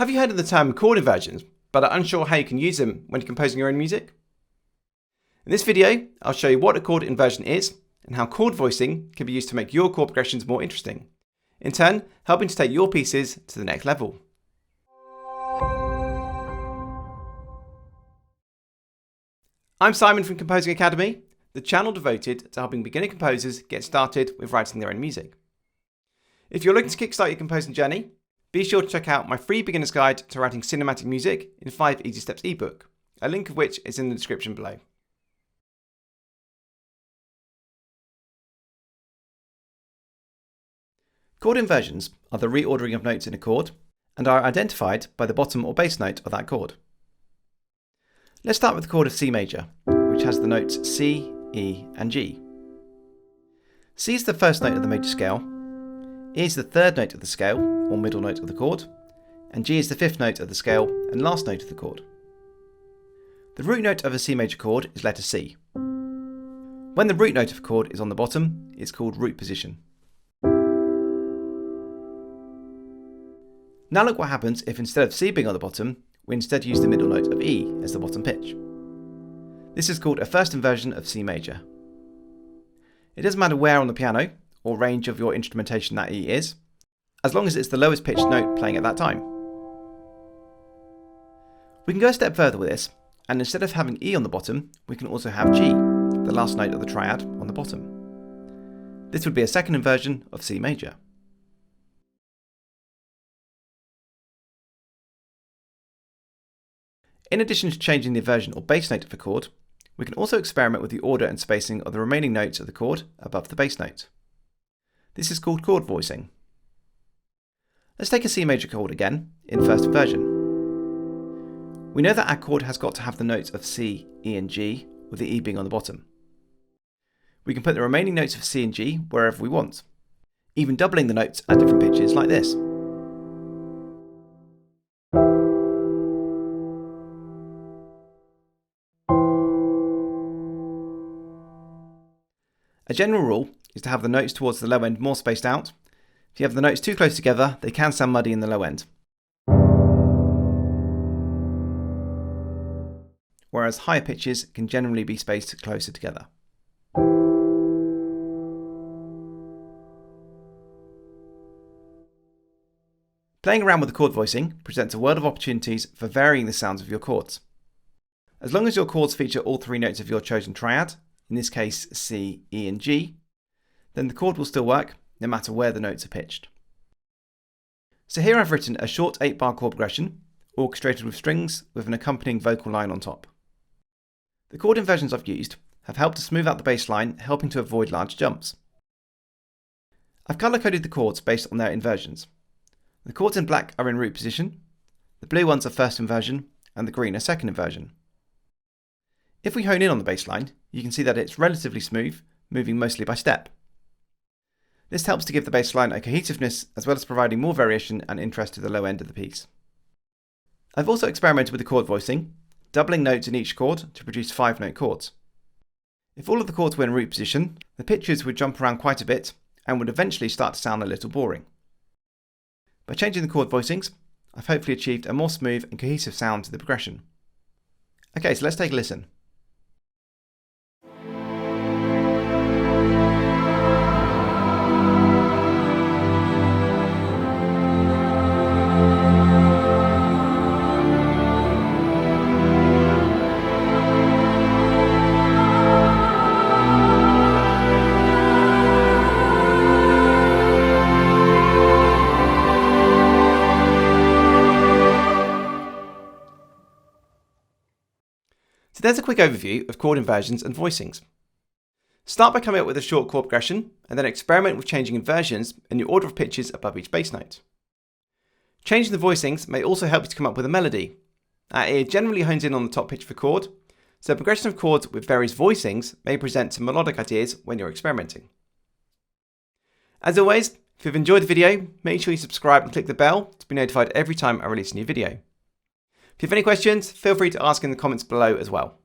Have you heard of the term chord inversions, but are unsure how you can use them when composing your own music? In this video, I'll show you what a chord inversion is and how chord voicing can be used to make your chord progressions more interesting, in turn helping to take your pieces to the next level. I'm Simon from Composing Academy, the channel devoted to helping beginner composers get started with writing their own music. If you're looking to kickstart your composing journey, be sure to check out my free beginner's guide to writing cinematic music in 5 Easy Steps ebook, a link of which is in the description below. Chord inversions are the reordering of notes in a chord and are identified by the bottom or bass note of that chord. Let's start with the chord of C major, which has the notes C, E and G. C is the first note of the major scale, E is the third note of the scale, or middle note of the chord, and G is the fifth note of the scale and last note of the chord. The root note of a C major chord is letter C. When the root note of a chord is on the bottom, it's called root position. Now look what happens if instead of C being on the bottom, we instead use the middle note of E as the bottom pitch. This is called a first inversion of C major. It doesn't matter where on the piano or range of your instrumentation that E is, as long as it's the lowest pitched note playing at that time. We can go a step further with this, and instead of having E on the bottom, we can also have G, the last note of the triad, on the bottom. This would be a second inversion of C major. In addition to changing the inversion or bass note of a chord, we can also experiment with the order and spacing of the remaining notes of the chord above the bass note. This is called chord voicing. Let's take a C major chord again, in first inversion. We know that our chord has got to have the notes of C, E and G, with the E being on the bottom. We can put the remaining notes of C and G wherever we want, even doubling the notes at different pitches like this. A general rule is to have the notes towards the low end more spaced out. If you have the notes too close together, they can sound muddy in the low end. Whereas higher pitches can generally be spaced closer together. Playing around with the chord voicing presents a world of opportunities for varying the sounds of your chords. As long as your chords feature all three notes of your chosen triad, in this case C, E and G, then the chord will still work no matter where the notes are pitched. So here I've written a short 8-bar chord progression, orchestrated with strings with an accompanying vocal line on top. The chord inversions I've used have helped to smooth out the bass line, helping to avoid large jumps. I've colour-coded the chords based on their inversions. The chords in black are in root position, the blue ones are first inversion, and the green are second inversion. If we hone in on the bass line, you can see that it's relatively smooth, moving mostly by step. This helps to give the bass line a cohesiveness as well as providing more variation and interest to the low end of the piece. I've also experimented with the chord voicing, doubling notes in each chord to produce 5-note chords. If all of the chords were in root position, the pitches would jump around quite a bit and would eventually start to sound a little boring. By changing the chord voicings, I've hopefully achieved a more smooth and cohesive sound to the progression. Okay, so let's take a listen. So there's a quick overview of chord inversions and voicings. Start by coming up with a short chord progression and then experiment with changing inversions in the order of pitches above each bass note. Changing the voicings may also help you to come up with a melody. Our ear generally hones in on the top pitch of a chord, so a progression of chords with various voicings may present some melodic ideas when you're experimenting. As always, if you've enjoyed the video, make sure you subscribe and click the bell to be notified every time I release a new video. If you have any questions, feel free to ask in the comments below as well.